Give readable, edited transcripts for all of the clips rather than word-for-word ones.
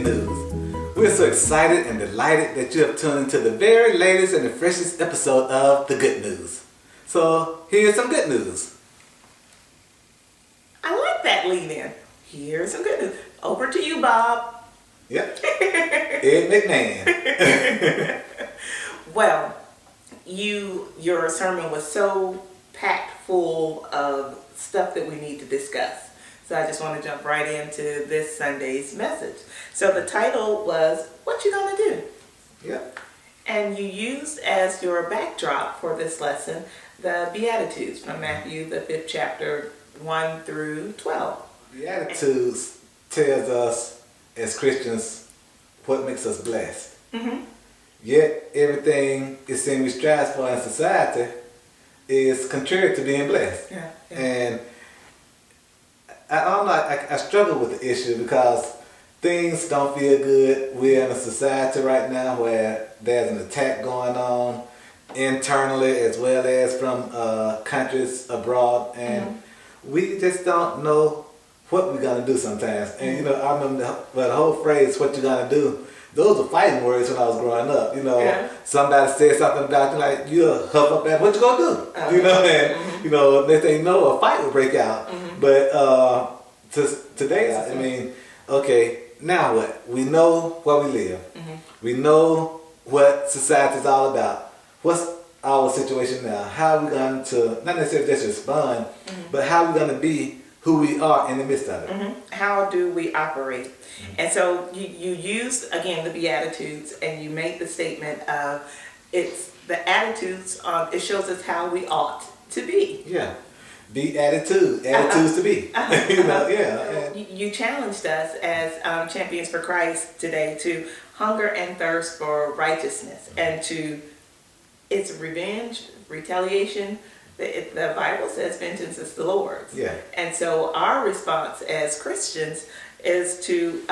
good news. We're so excited and delighted that you have tuned into the very latest and the freshest episode of The Good News. So, here's some good news. I like that lead in. Here's some good news. Over to you, Bob. Yep. Ed McMahon. Well, your sermon was so packed full of stuff that we need to discuss. So I just want to jump right into this Sunday's message. So the title was, What You Gonna Do? Yep. And you used as your backdrop for this lesson the Beatitudes from Matthew, the 5th chapter, 1 through 12. Beatitudes tells us as Christians what makes us blessed. Mm-hmm. Yet everything it seems we strive for in society is contrary to being blessed. Yeah. And I struggle with the issue because things don't feel good. We're in a society right now where there's an attack going on internally as well as from countries abroad, and we just don't know what we're gonna do sometimes. And I remember the whole phrase "what you gonna do." Those were fighting words when I was growing up. Somebody said something about you, like you'll huff up at what you gonna do. And next thing you know, a fight will break out. But today, okay, now what? We know where we live. We know what society is all about. What's our situation now? How are we going to, not necessarily just respond, but how are we going to be who we are in the midst of it? How do we operate? And so you used, again, the Beatitudes, and you made the statement of it's the attitudes, it shows us how we ought to be. Yeah. Be attitudes to be. You challenged us as Champions for Christ today to hunger and thirst for righteousness, and to, it's revenge, retaliation. The Bible says vengeance is the Lord's. Yeah. And so our response as Christians is to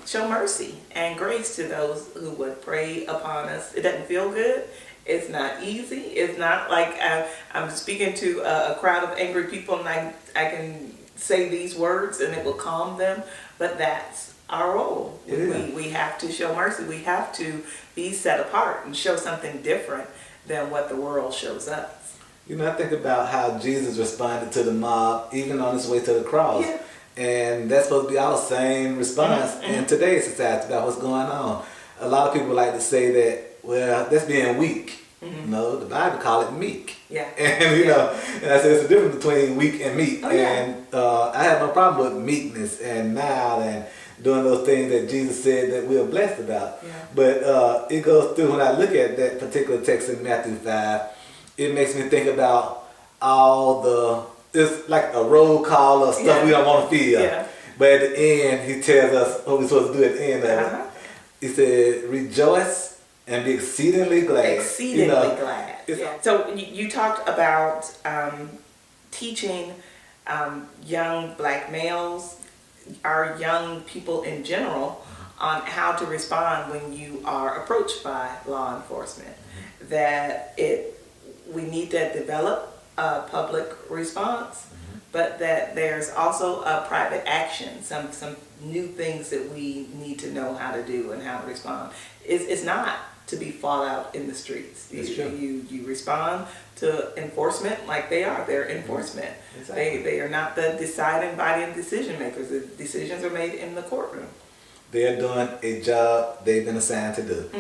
show mercy and grace to those who would prey upon us. It doesn't feel good. It's not easy. It's not like I'm speaking to a crowd of angry people and I can say these words and it will calm them. But that's our role. We have to show mercy. We have to be set apart and show something different than what the world shows us. I think about how Jesus responded to the mob, even on his way to the cross. Yeah. And that's supposed to be our same response in today's society about what's going on. A lot of people like to say that, well, that's being weak. No, the Bible calls it meek. Yeah. And and I say it's a difference between weak and meek. Oh, yeah. And I have no problem with meekness and mild and doing those things that Jesus said that we're blessed about. Yeah. But it goes through, when I look at that particular text in Matthew 5, it makes me think about it's like a roll call of stuff we don't want to feel. Yeah. But at the end, he tells us what we're supposed to do at the end of it. He said, rejoice and be exceedingly glad. Exceedingly glad. So you talked about teaching young black males, our young people in general, on how to respond when you are approached by law enforcement. That we need to develop a public response, but that there's also a private action, some new things that we need to know how to do and how to respond. It's not to be fought out in the streets. You respond to enforcement like they are. They're enforcement. Exactly. They are not the deciding body and decision makers. The decisions are made in the courtroom. They're doing a job they've been assigned to do.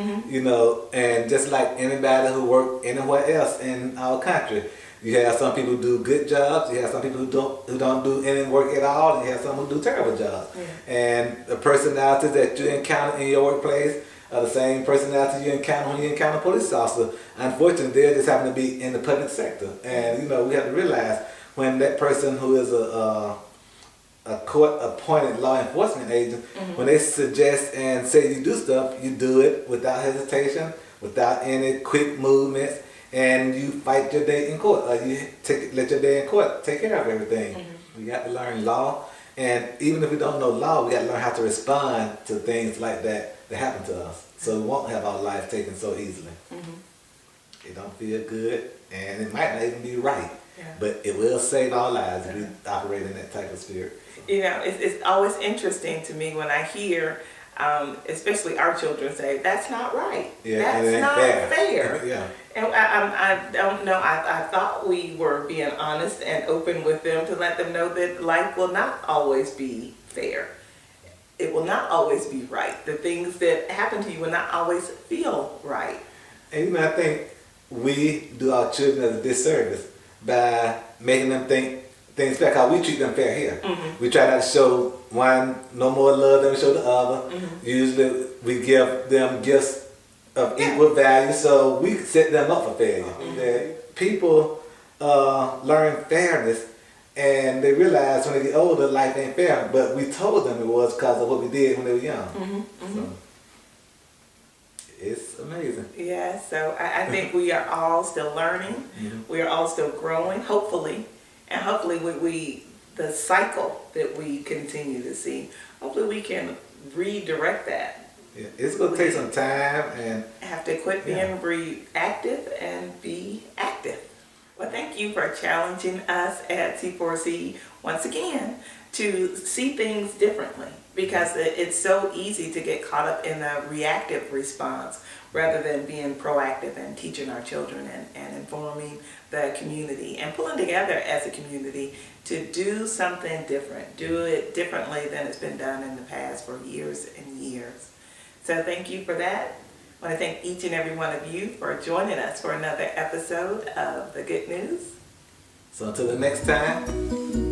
And just like anybody who work anywhere else in our country, you have some people who do good jobs, you have some people who don't do any work at all, and you have some who do terrible jobs. Yeah. And the personalities that you encounter in your workplace are the same personalities you encounter when you encounter a police officer. Unfortunately, they just happen to be in the public sector. And we have to realize when that person who is a court-appointed law enforcement agent, when they suggest and say you do stuff, you do it without hesitation, without any quick movements, and you fight your day in court, or you let your day in court take care of everything. We got to learn law, and even if we don't know law, we got to learn how to respond to things like that happen to us, so we won't have our life taken so easily. It don't feel good, and it might not even be right, but it will save our lives if we operate in that type of spirit. It's always interesting to me when I hear especially our children say, that's not right. Yeah, That's it ain't not fair. Yeah. And I don't know, I thought we were being honest and open with them to let them know that life will not always be fair. It will not always be right. The things that happen to you will not always feel right. And I think we do our children a disservice by making them think things fair, because we treat them fair here. Mm-hmm. We try not to show one no more love than we show the other. Mm-hmm. Usually we give them gifts of equal value, so we set them up for failure. Mm-hmm. That people learn fairness, and they realize when they get older, life ain't fair. But we told them it was because of what we did when they were young. Mm-hmm. Mm-hmm. So it's amazing. Yeah, so I think we are all still learning. Mm-hmm. We are all still growing, hopefully. And hopefully the cycle that we continue to see, hopefully we can redirect that. Yeah, it's gonna take some time, and Have to quit being reactive and be active. Well, thank you for challenging us at C4C once again to see things differently, because it's so easy to get caught up in a reactive response rather than being proactive and teaching our children and informing the community and pulling together as a community to do something different, do it differently than it's been done in the past for years and years. So thank you for that. I want to thank each and every one of you for joining us for another episode of The Good News. so until the next time,